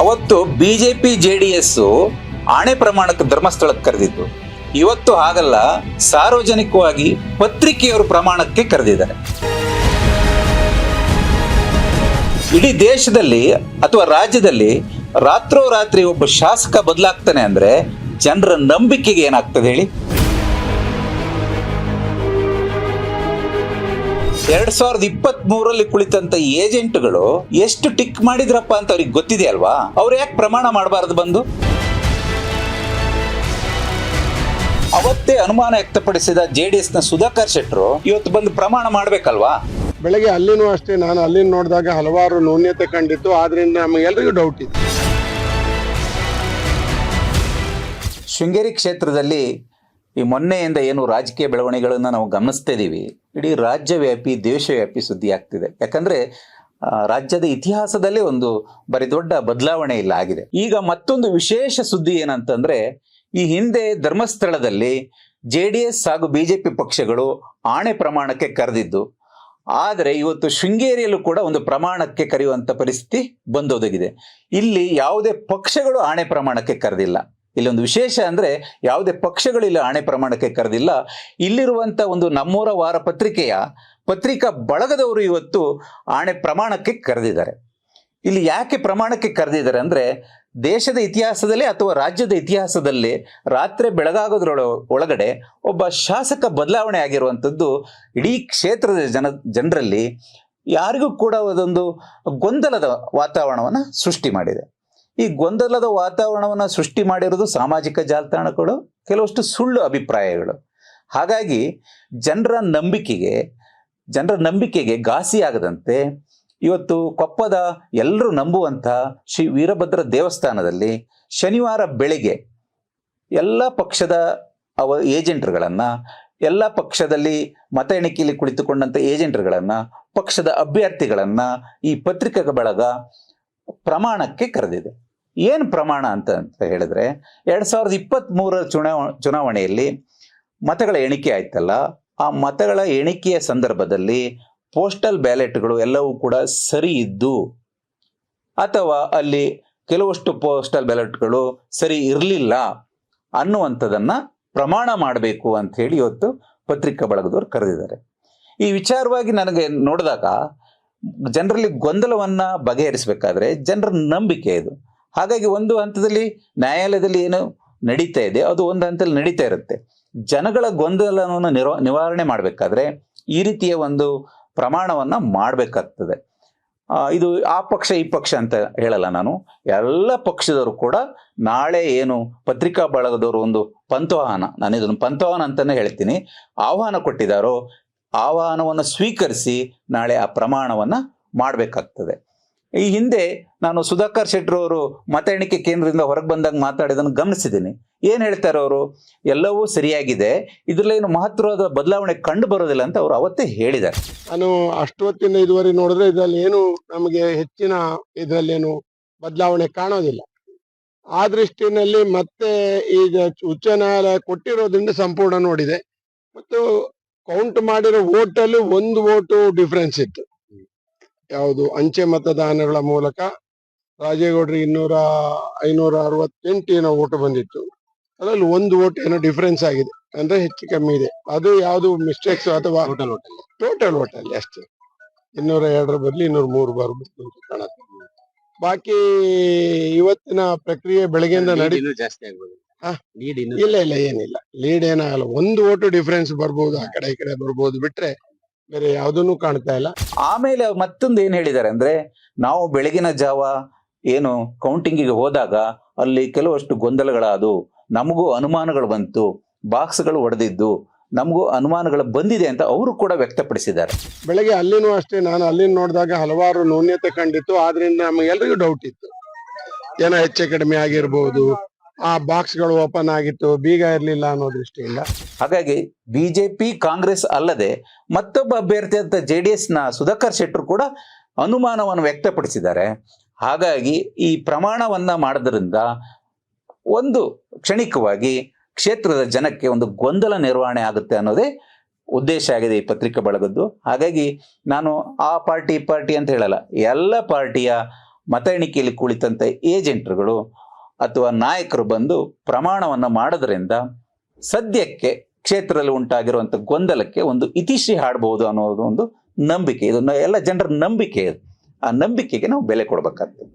ಅವತ್ತು BJP JDS ಆಣೆ ಪ್ರಮಾಣಕ್ಕೆ ಧರ್ಮಸ್ಥಳಕ್ಕೆ ಕರೆದಿತ್ತು. ಇವತ್ತು ಹಾಗಲ್ಲ, ಸಾರ್ವಜನಿಕವಾಗಿ ಪತ್ರಿಕೆಯವರು ಪ್ರಮಾಣಕ್ಕೆ ಕರೆದಿದ್ದಾರೆ. ಇಡೀ ದೇಶದಲ್ಲಿ ಅಥವಾ ರಾಜ್ಯದಲ್ಲಿ ರಾತ್ರೋರಾತ್ರಿ ಒಬ್ಬ ಶಾಸಕ ಬದಲಾಗ್ತಾನೆ ಅಂದ್ರೆ ಜನರ ನಂಬಿಕೆಗೆ ಏನಾಗ್ತದೆ ಹೇಳಿ? 2023ರಲ್ಲಿ ಕುಳಿತಂತ ಏಜೆಂಟ್ಗಳು ಎಷ್ಟು ಟಿಕ್ ಮಾಡಿದ್ರಪ್ಪ ಅಂತ ಅವ್ರಿಗೆ ಗೊತ್ತಿದೆ ಅಲ್ವಾ? ಅವ್ರು ಯಾಕೆ ಪ್ರಮಾಣ ಮಾಡಬಾರದು ಬಂದು? ಅವತ್ತೇ ಅನುಮಾನ ವ್ಯಕ್ತಪಡಿಸಿದ ಜೆಡಿಎಸ್ ನ ಸುಧಾಕರ್ ಶೆಟ್ಟರು ಇವತ್ತು ಬಂದು ಪ್ರಮಾಣ ಮಾಡ್ಬೇಕಲ್ವಾ? ಬೆಳಗ್ಗೆ ಅಲ್ಲಿನೂ ಅಷ್ಟೇ, ನಾನು ಅಲ್ಲಿ ನೋಡಿದಾಗ ಹಲವಾರು ನ್ಯೂನ್ಯತೆ ಕಂಡಿತ್ತು. ಆದ್ರಿಂದ ನಮಗೆಲ್ಲರಿಗೂ ಡೌಟ್ ಇತ್ತು. ಶೃಂಗೇರಿ ಕ್ಷೇತ್ರದಲ್ಲಿ ಈ ಮೊನ್ನೆಯಿಂದ ಏನು ರಾಜಕೀಯ ಬೆಳವಣಿಗೆಗಳನ್ನ ನಾವು ಗಮನಿಸ್ತಾ ಇದ್ದೀವಿ. ಇಡೀ ರಾಜ್ಯವ್ಯಾಪಿ ದೇಶವ್ಯಾಪಿ ಸುದ್ದಿ ಆಗ್ತಿದೆ. ಯಾಕಂದ್ರೆ ರಾಜ್ಯದ ಇತಿಹಾಸದಲ್ಲೇ ಒಂದು ಬರೀ ದೊಡ್ಡ ಬದಲಾವಣೆ ಇಲ್ಲ ಆಗಿದೆ. ಈಗ ಮತ್ತೊಂದು ವಿಶೇಷ ಸುದ್ದಿ ಏನಂತಂದ್ರೆ, ಈ ಹಿಂದೆ ಧರ್ಮಸ್ಥಳದಲ್ಲಿ ಜೆಡಿಎಸ್ ಹಾಗೂ ಬಿಜೆಪಿ ಪಕ್ಷಗಳು ಆಣೆ ಪ್ರಮಾಣಕ್ಕೆ ಕರೆದಿದ್ದು, ಆದರೆ ಇವತ್ತು ಶೃಂಗೇರಿಯಲ್ಲೂ ಕೂಡ ಒಂದು ಪ್ರಮಾಣಕ್ಕೆ ಕರೆಯುವಂತ ಪರಿಸ್ಥಿತಿ ಬಂದೊದಗಿದೆ. ಇಲ್ಲಿ ಯಾವುದೇ ಪಕ್ಷಗಳು ಆಣೆ ಪ್ರಮಾಣಕ್ಕೆ ಕರೆದಿಲ್ಲ. ಇಲ್ಲಿ ಒಂದು ವಿಶೇಷ ಅಂದ್ರೆ, ಯಾವುದೇ ಪಕ್ಷಗಳು ಇಲ್ಲಿ ಆಣೆ ಪ್ರಮಾಣಕ್ಕೆ ಕರೆದಿಲ್ಲ. ಇಲ್ಲಿರುವಂತ ಒಂದು ನಮ್ಮೂರ ವಾರ ಪತ್ರಿಕೆಯ ಪತ್ರಿಕಾ ಬಳಗದವರು ಇವತ್ತು ಆಣೆ ಪ್ರಮಾಣಕ್ಕೆ ಕರೆದಿದ್ದಾರೆ. ಇಲ್ಲಿ ಯಾಕೆ ಪ್ರಮಾಣಕ್ಕೆ ಕರೆದಿದ್ದಾರೆ ಅಂದ್ರೆ, ದೇಶದ ಇತಿಹಾಸದಲ್ಲಿ ಅಥವಾ ರಾಜ್ಯದ ಇತಿಹಾಸದಲ್ಲಿ ರಾತ್ರಿ ಒಳಗಡೆ ಒಬ್ಬ ಶಾಸಕ ಬದಲಾವಣೆ ಆಗಿರುವಂಥದ್ದು ಇಡೀ ಕ್ಷೇತ್ರದ ಜನರಲ್ಲಿ ಯಾರಿಗೂ ಕೂಡ ಅದೊಂದು ಗೊಂದಲದ ವಾತಾವರಣವನ್ನು ಸೃಷ್ಟಿ ಮಾಡಿದೆ. ಈ ಗೊಂದಲದ ವಾತಾವರಣವನ್ನು ಸೃಷ್ಟಿ ಮಾಡಿರೋದು ಸಾಮಾಜಿಕ ಜಾಲತಾಣಗಳು, ಕೆಲವಷ್ಟು ಸುಳ್ಳು ಅಭಿಪ್ರಾಯಗಳು. ಹಾಗಾಗಿ ಜನರ ನಂಬಿಕೆಗೆ ಘಾಸಿಯಾಗದಂತೆ ಇವತ್ತು ಕೊಪ್ಪದ ಎಲ್ಲರೂ ನಂಬುವಂಥ ಶ್ರೀ ವೀರಭದ್ರ ದೇವಸ್ಥಾನದಲ್ಲಿ ಶನಿವಾರ ಬೆಳಿಗ್ಗೆ ಎಲ್ಲ ಪಕ್ಷದ ಏಜೆಂಟ್ರುಗಳನ್ನು, ಎಲ್ಲ ಪಕ್ಷದಲ್ಲಿ ಮತ ಎಣಿಕೆಯಲ್ಲಿ ಕುಳಿತುಕೊಂಡಂಥ ಏಜೆಂಟ್ರುಗಳನ್ನು, ಪಕ್ಷದ ಅಭ್ಯರ್ಥಿಗಳನ್ನು ಈ ಪತ್ರಿಕಾ ಬಳಗ ಪ್ರಮಾಣಕ್ಕೆ ಕರೆದಿದೆ. ಏನು ಪ್ರಮಾಣ ಅಂತ ಹೇಳಿದ್ರೆ, 2023 ಚುನಾವಣೆಯಲ್ಲಿ ಮತಗಳ ಎಣಿಕೆ ಆಯ್ತಲ್ಲ, ಆ ಮತಗಳ ಎಣಿಕೆಯ ಸಂದರ್ಭದಲ್ಲಿ ಪೋಸ್ಟಲ್ ಬ್ಯಾಲೆಟ್ಗಳು ಎಲ್ಲವೂ ಕೂಡ ಸರಿ ಇದ್ದು, ಅಥವಾ ಅಲ್ಲಿ ಕೆಲವಷ್ಟು ಪೋಸ್ಟಲ್ ಬ್ಯಾಲೆಟ್ಗಳು ಸರಿ ಇರಲಿಲ್ಲ ಅನ್ನುವಂಥದ್ದನ್ನು ಪ್ರಮಾಣ ಮಾಡಬೇಕು ಅಂತ ಹೇಳಿ ಇವತ್ತು ಪತ್ರಿಕಾ ಬಳಗದವರು ಕರೆದಿದ್ದಾರೆ. ಈ ವಿಚಾರವಾಗಿ ನನಗೆ ನೋಡಿದಾಗ ಜನರಲ್ಲಿ ಗೊಂದಲವನ್ನು ಬಗೆಹರಿಸಬೇಕಾದ್ರೆ ಜನರ ನಂಬಿಕೆ ಇದು. ಹಾಗಾಗಿ ಒಂದು ಹಂತದಲ್ಲಿ ನ್ಯಾಯಾಲಯದಲ್ಲಿ ಏನು ನಡೀತಾ ಇದೆ ಅದು ಒಂದು ಹಂತದಲ್ಲಿ ನಡೀತಾ ಇರುತ್ತೆ. ಜನಗಳ ಗೊಂದಲವನ್ನು ನಿವಾರಣೆ ಮಾಡಬೇಕಾದ್ರೆ ಈ ರೀತಿಯ ಒಂದು ಪ್ರಮಾಣವನ್ನು ಮಾಡಬೇಕಾಗ್ತದೆ. ಇದು ಆ ಪಕ್ಷ ಈ ಪಕ್ಷ ಅಂತ ಹೇಳಲ್ಲ ನಾನು. ಎಲ್ಲ ಪಕ್ಷದವರು ಕೂಡ ನಾಳೆ ಏನು ಪತ್ರಿಕಾ ಬಳಗದವರು ಒಂದು ಪಂಥಾಹ್ವಾನ, ನಾನು ಇದನ್ನು ಪಂಥಾಹ್ವಾನ ಅಂತಲೇ ಹೇಳ್ತೀನಿ, ಆಹ್ವಾನ ಕೊಟ್ಟಿದ್ದಾರೋ ಆಹ್ವಾನವನ್ನು ಸ್ವೀಕರಿಸಿ ನಾಳೆ ಆ ಪ್ರಮಾಣವನ್ನು ಮಾಡಬೇಕಾಗ್ತದೆ. ಈ ಹಿಂದೆ ನಾನು ಸುಧಾಕರ್ ಶೆಟ್ಟರು ಅವರು ಮತ ಎಣಿಕೆ ಕೇಂದ್ರದಿಂದ ಹೊರಗೆ ಬಂದಾಗ ಮಾತಾಡಿದನ್ನು ಗಮನಿಸಿದ್ದೀನಿ. ಏನು ಹೇಳ್ತಾರೆ ಅವರು? ಎಲ್ಲವೂ ಸರಿಯಾಗಿದೆ, ಇದರಲ್ಲೇನು ಮಹತ್ವದ ಬದಲಾವಣೆ ಕಂಡು ಬರೋದಿಲ್ಲ ಅಂತ ಅವರು ಅವತ್ತೇ ಹೇಳಿದ್ದಾರೆ. ನಾನು ಅಷ್ಟೊತ್ತಿಂದ ಇದುವರೆಗೆ ನೋಡಿದ್ರೆ ಇದರಲ್ಲಿ ಏನು ನಮಗೆ ಹೆಚ್ಚಿನ ಇದರಲ್ಲೇನು ಬದಲಾವಣೆ ಕಾಣೋದಿಲ್ಲ. ಆ ದೃಷ್ಟಿನಲ್ಲಿ ಮತ್ತೆ ಈಗ ಉಚ್ಚ ನ್ಯಾಯಾಲಯ ಕೊಟ್ಟಿರೋದ್ರಿಂದ ಸಂಪೂರ್ಣ ನೋಡಿದೆ. ಮತ್ತು ಕೌಂಟ್ ಮಾಡಿರೋ ವೋಟಲ್ಲಿ 1 ವೋಟು ಡಿಫ್ರೆನ್ಸ್ ಇತ್ತು. ಯಾವುದು ಅಂಚೆ ಮತದಾನಗಳ ಮೂಲಕ ರಾಜೇಗೌಡರಿಗೆ 568 ಏನೋ ವೋಟ್ ಬಂದಿತ್ತು. ಅದರಲ್ಲಿ 1 ವೋಟ್ ಏನೋ ಡಿಫ್ರೆನ್ಸ್ ಆಗಿದೆ, ಅಂದ್ರೆ ಹೆಚ್ಚು ಕಮ್ಮಿ ಇದೆ. ಅದು ಯಾವುದು ಮಿಸ್ಟೇಕ್ಸ್ ಅಥವಾ ಟೋಟಲ್ ವೋಟಲ್ಲಿ ಅಷ್ಟೇ 202 ಬದಲು 203 ಬರ್ಬೋದು ಕಾಣುತ್ತೆ. ಬಾಕಿ ಇವತ್ತಿನ ಪ್ರಕ್ರಿಯೆ ಬೆಳಗ್ಗೆಯಿಂದ ಇಲ್ಲ ಏನಿಲ್ಲ, ಲೀಡ್ ಏನಾಗಲ್ಲ. 1 ವೋಟು ಡಿಫ್ರೆನ್ಸ್ ಬರ್ಬೋದು, ಆ ಕಡೆ ಈ ಕಡೆ ಬರ್ಬೋದು, ಬಿಟ್ರೆ ಬೇರೆ ಯಾವುದನ್ನು ಕಾಣ್ತಾ ಇಲ್ಲ. ಆಮೇಲೆ ಮತ್ತೊಂದು ಏನು ಹೇಳಿದ್ದಾರೆ ಅಂದ್ರೆ, ನಾವು ಬೆಳಗಿನ ಜಾವ ಏನು ಕೌಂಟಿಂಗಿಗೆ ಹೋದಾಗ ಅಲ್ಲಿ ಕೆಲವಷ್ಟು ಗೊಂದಲಗಳಾದವು, ನಮಗೂ ಅನುಮಾನಗಳು ಬಂತು, ಬಾಕ್ಸ್ಗಳು ಒಡೆದಿದ್ದು ನಮಗೂ ಅನುಮಾನಗಳು ಬಂದಿದೆ ಅಂತ ಅವರು ಕೂಡ ವ್ಯಕ್ತಪಡಿಸಿದ್ದಾರೆ. ಬೆಳಗ್ಗೆ ಅಲ್ಲಿನೂ ಅಷ್ಟೇ, ನಾನು ಅಲ್ಲಿ ನೋಡಿದಾಗ ಹಲವಾರು ನ್ಯೂನ್ಯತೆ ಕಂಡಿತ್ತು. ಆದ್ರಿಂದ ನಮಗೆಲ್ಲರಿಗೂ ಡೌಟ್ ಇತ್ತು, ಏನೋ ಹೆಚ್ಚು ಕಡಿಮೆ ಆಗಿರ್ಬೋದು, ಆ ಬಾಕ್ಸ್ಗಳು ಓಪನ್ ಆಗಿತ್ತು, ಬೀಗ ಇರಲಿಲ್ಲ ಅನ್ನೋ ದೃಷ್ಟಿಯಿಂದ. ಹಾಗಾಗಿ ಬಿಜೆಪಿ ಕಾಂಗ್ರೆಸ್ ಅಲ್ಲದೆ ಮತ್ತೊಬ್ಬ ಅಭ್ಯರ್ಥಿ ಅಂತ ಜೆಡಿಎಸ್ನ ಸುಧಾಕರ್ ಶೆಟ್ಟರು ಕೂಡ ಅನುಮಾನವನ್ನು ವ್ಯಕ್ತಪಡಿಸಿದ್ದಾರೆ. ಹಾಗಾಗಿ ಈ ಪ್ರಮಾಣವನ್ನ ಮಾಡೋದ್ರಿಂದ ಒಂದು ಕ್ಷಣಿಕವಾಗಿ ಕ್ಷೇತ್ರದ ಜನಕ್ಕೆ ಒಂದು ಗೊಂದಲ ನಿರ್ವಹಣೆ ಆಗುತ್ತೆ ಅನ್ನೋದೇ ಉದ್ದೇಶ ಆಗಿದೆ ಈ ಪತ್ರಿಕಾ ಬಳಗದ್ದು. ಹಾಗಾಗಿ ನಾನು ಆ ಪಾರ್ಟಿ ಈ ಪಾರ್ಟಿ ಅಂತ ಹೇಳಲ್ಲ, ಎಲ್ಲ ಪಾರ್ಟಿಯ ಮತ ಎಣಿಕೆಯಲ್ಲಿ ಕುಳಿತಂತ ಏಜೆಂಟ್ರುಗಳು ಅಥವಾ ನಾಯಕರು ಬಂದು ಪ್ರಮಾಣವನ್ನು ಮಾಡೋದ್ರಿಂದ ಸದ್ಯಕ್ಕೆ ಕ್ಷೇತ್ರದಲ್ಲಿ ಉಂಟಾಗಿರುವಂಥ ಗೊಂದಲಕ್ಕೆ ಒಂದು ಇತಿಶ್ರೀ ಹಾಡಬಹುದು ಅನ್ನೋದು ಒಂದು ನಂಬಿಕೆ. ಇದು ಎಲ್ಲ ಜನರ ನಂಬಿಕೆ. ಆ ನಂಬಿಕೆಗೆ ನಾವು ಬೆಲೆ ಕೊಡಬೇಕಾಗ್ತದೆ.